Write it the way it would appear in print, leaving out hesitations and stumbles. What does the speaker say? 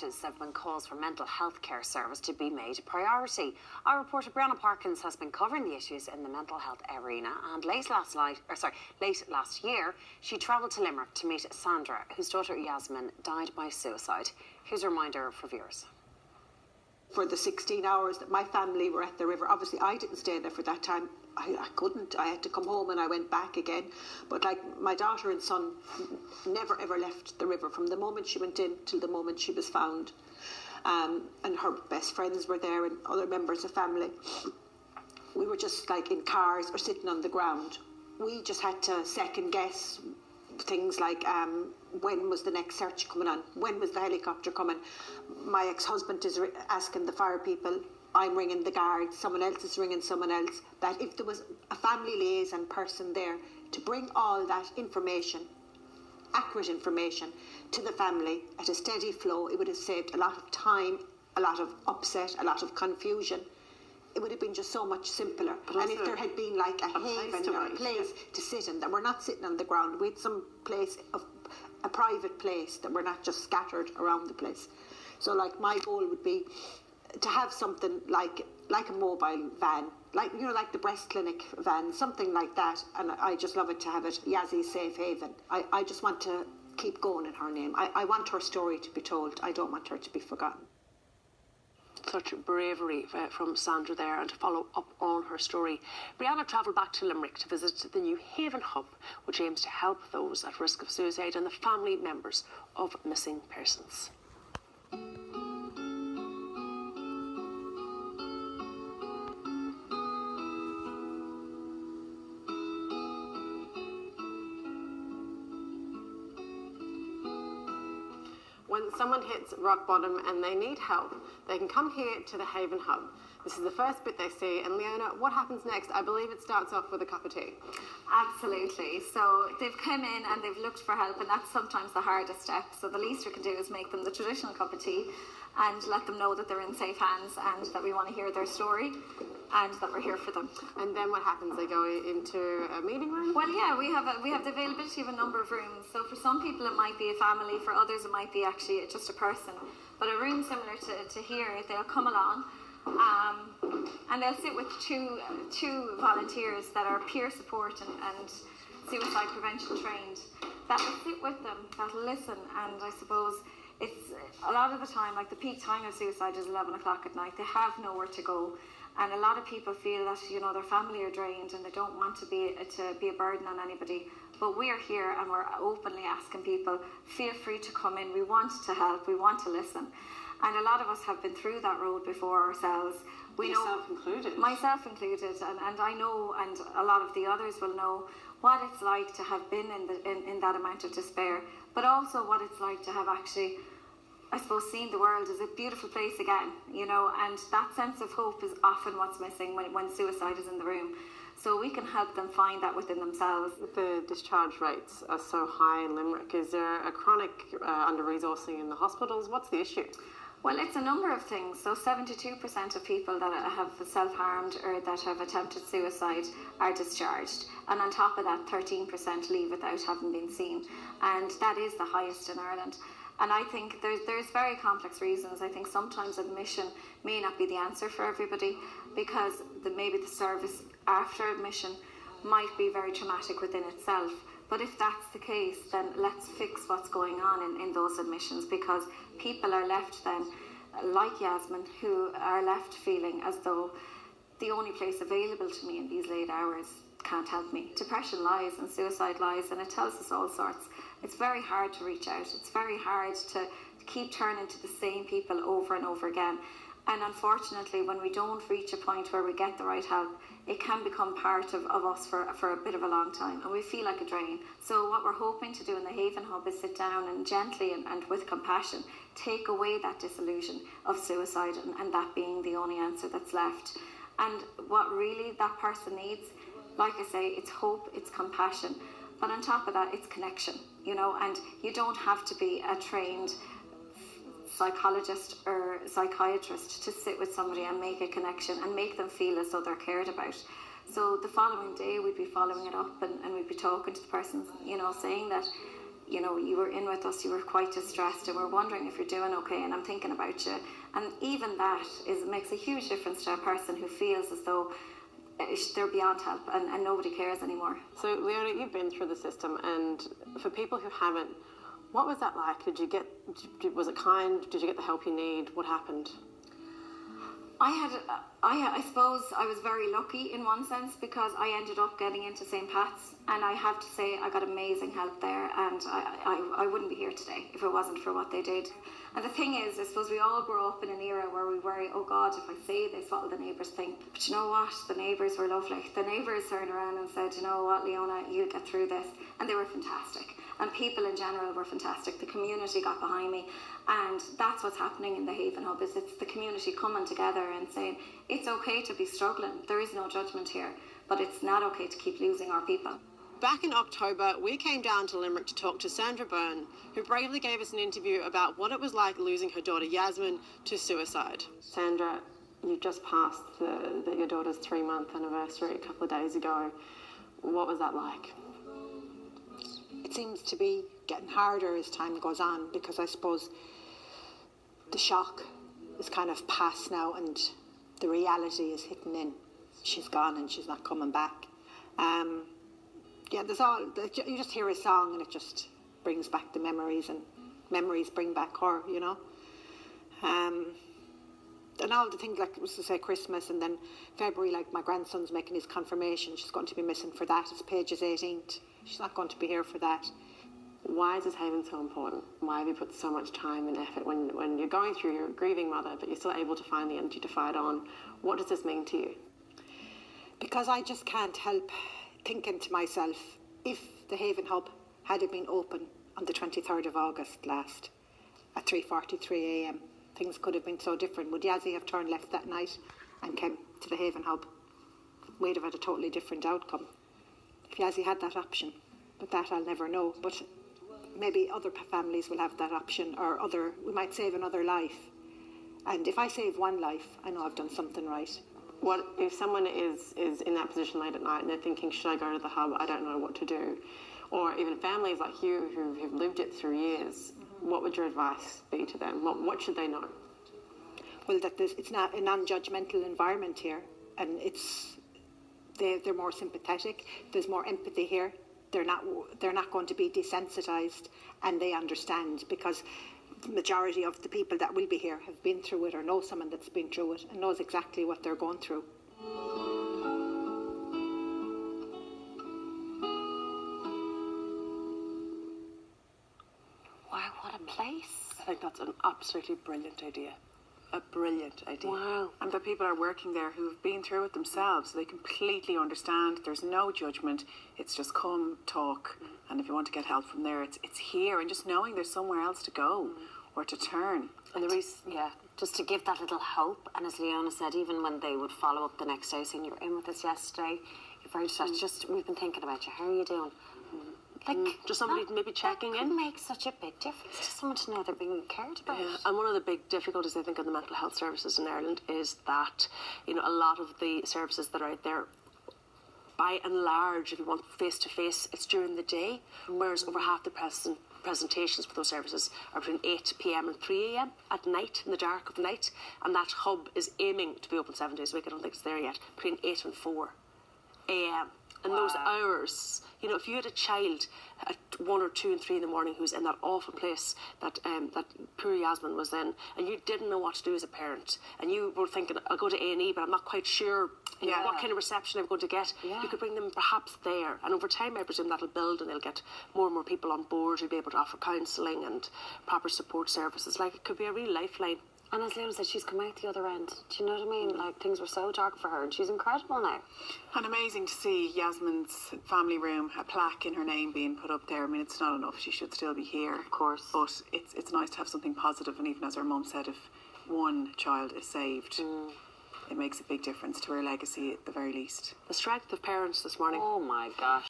Coaches have been calls for mental health care service to be made a priority. Our reporter Brianna Parkins has been covering the issues in the mental health arena, and late last year, she travelled to Limerick to meet Sandra, whose daughter Yasmin died by suicide. Here's a reminder for viewers. For the 16 hours that my family were at the river, obviously I didn't stay there for that time. I couldn't. I had to come home and I went back again. But like my daughter and son never ever left the river from the moment she went in till the moment she was found. And her best friends were there and other members of family. We were just like in cars or sitting on the ground. We just had to second guess things like when was the next search coming on? When was the helicopter coming? My ex-husband is asking the fire people. I'm ringing the guards, someone else is ringing someone else, that if there was a family liaison person there to bring all that information, accurate information, to the family at a steady flow, it would have saved a lot of time, a lot of upset, a lot of confusion. It would have been just so much simpler. And if there had been like a haven or a place to sit in, that we're not sitting on the ground, we had some place, a private place, that we're not just scattered around the place. So like my goal would be to have something like a mobile van, like like the breast clinic van, something like that. And I just love it to have it Yazzie Safe Haven. I just want to keep going in her name. I want her story to be told. I don't want her to be forgotten. Such bravery from Sandra there, and to follow up on her story. Brianna travelled back to Limerick to visit the new Haven Hub, which aims to help those at risk of suicide and the family members of missing persons. When someone hits rock bottom and they need help, they can come here to the Haven Hub. This is the first bit they see. And Leona, what happens next? I believe it starts off with a cup of tea. Absolutely. So they've come in and they've looked for help, and that's sometimes the hardest step. So the least we can do is make them the traditional cup of tea and let them know that they're in safe hands and that we want to hear their story and that we're here for them. And then what happens? They go into a meeting room? Well, yeah, we have the availability of a number of rooms. So for some people it might be a family, for others it might be actually just a person. But a room similar to here, they'll come along and they'll sit with two volunteers that are peer support and suicide prevention trained, that will sit with them, that will listen. And I suppose it's a lot of the time, like the peak time of suicide is 11 o'clock at night. They have nowhere to go. And a lot of people feel that, their family are drained and they don't want to be a burden on anybody. But we are here and we're openly asking people, feel free to come in. We want to help. We want to listen. And a lot of us have been through that road before ourselves. Yourself included. Myself included. And I know, and a lot of the others will know, what it's like to have been in that amount of despair. But also what it's like to have actually, I suppose, seen the world as a beautiful place again, and that sense of hope is often what's missing when suicide is in the room. So we can help them find that within themselves. The discharge rates are so high in Limerick. Is there a chronic under-resourcing in the hospitals? What's the issue? Well, it's a number of things. So 72% of people that have self-harmed or that have attempted suicide are discharged. And on top of that, 13% leave without having been seen. And that is the highest in Ireland. And I think there's very complex reasons. I think sometimes admission may not be the answer for everybody, because maybe the service after admission might be very traumatic within itself. But if that's the case, then let's fix what's going on in those admissions, because people are left then, like Yasmin, who are left feeling as though the only place available to me in these late hours can't help me. Depression lies and suicide lies, and it tells us all sorts. It's very hard to reach out. It's very hard to keep turning to the same people over and over again. And unfortunately, when we don't reach a point where we get the right help, it can become part of us for a bit of a long time, and we feel like a drain. So what we're hoping to do in the Haven Hub is sit down and gently and with compassion take away that disillusion of suicide and that being the only answer that's left. And what really that person needs, like I say, it's hope, it's compassion. But on top of that, it's connection, and you don't have to be a trained psychologist or psychiatrist to sit with somebody and make a connection and make them feel as though they're cared about. So the following day we'd be following it up and we'd be talking to the person, saying that you know, you were in with us, you were quite distressed, and we're wondering if you're doing okay, and I'm thinking about you. And even that makes a huge difference to a person who feels as though they're beyond help and nobody cares anymore. So, Leona, you've been through the system, and for people who haven't, what was that like? Was it kind? Did you get the help you need? What happened? I suppose I was very lucky in one sense, because I ended up getting into St. Pat's, and I have to say I got amazing help there, and I wouldn't be here today if it wasn't for what they did. And the thing is, I suppose we all grow up in an era where we worry, oh God, if I say this, what will the neighbours think? But you know what? The neighbours were lovely. The neighbours turned around and said, you know what, Leona, you'll get through this. And they were fantastic. And people in general were fantastic. The community got behind me. And that's what's happening in the Haven Hub, is it's the community coming together and saying, it's okay to be struggling. There is no judgment here. But it's not okay to keep losing our people. Back in October, we came down to Limerick to talk to Sandra Byrne, who bravely gave us an interview about what it was like losing her daughter Yasmin to suicide. Sandra, you just passed your daughter's 3-month anniversary a couple of days ago. What was that like? It seems to be getting harder as time goes on, because I suppose the shock is kind of past now and the reality is hitting in. She's gone and she's not coming back. Yeah, you just hear a song and it just brings back the memories, and memories bring back her, you know. And all the things, like, was to say Christmas, and then February, like my grandson's making his confirmation. She's going to be missing for that. It's Paige's 18th. She's not going to be here for that. Why is this Haven so important? Why have you put so much time and effort when you're going through your grieving mother, but you're still able to find the energy to fight on? What does this mean to you? Because I just can't help thinking to myself, if the Haven Hub had been open on the 23rd of August last at 3:43 a.m, things could have been so different. Would Yazzie have turned left that night and came to the Haven Hub? We'd have had a totally different outcome if Yazzie had that option. But that I'll never know. But maybe other families will have that option, or we might save another life. And if I save one life, I know I've done something right. What if someone is in that position late at night and they're thinking, should I go to the hub? I don't know what to do. Or even families like you who've lived it through years, what would your advice be to them? What should they know? Well, that it's not a non-judgmental environment here, and they're more sympathetic. There's more empathy here. They're not going to be desensitised, and they understand, because the majority of the people that will be here have been through it, or know someone that's been through it and knows exactly what they're going through. Wow, what a place. I think that's an absolutely brilliant idea. A brilliant idea. Wow. And the people are working there who've been through it themselves, so they completely understand. There's no judgment. It's just come, talk, and if you want to get help from there, it's here. And just knowing there's somewhere else to go or to turn. And just to give that little hope. And as Leona said, even when they would follow up the next day saying, you were in with us yesterday, you're very distressed, we've been thinking about you, how are you doing? Like, just somebody maybe checking that in. could make such a big difference to someone to know they're being cared about. Yeah. And one of the big difficulties, I think, in the mental health services in Ireland is that, you know, a lot of the services that are out there, by and large, if you want face-to-face, it's during the day, whereas over half the presentations for those services are between 8 p.m. and 3 a.m. at night, in the dark of the night, and that hub is aiming to be open 7 days a week. I don't think it's there yet. Between 8 and 4 a.m. And those hours, you know, if you had a child at 1 or 2 and 3 in the morning who's in that awful place that poor Yasmin was in, and you didn't know what to do as a parent, and you were thinking, I'll go to A&E, but I'm not quite sure what kind of reception I'm going to get, you could bring them perhaps there. And over time, I presume that'll build, and they'll get more and more people on board who'll be able to offer counselling and proper support services. Like, it could be a real lifeline. And as Leona said, she's come out the other end. Do you know what I mean? Like, things were so dark for her, and she's incredible now. And amazing to see Yasmin's family room, a plaque in her name being put up there. I mean, it's not enough. She should still be here. Of course. But it's nice to have something positive. And even as her mum said, if one child is saved, it makes a big difference to her legacy at the very least. The strength of parents this morning. Oh my gosh.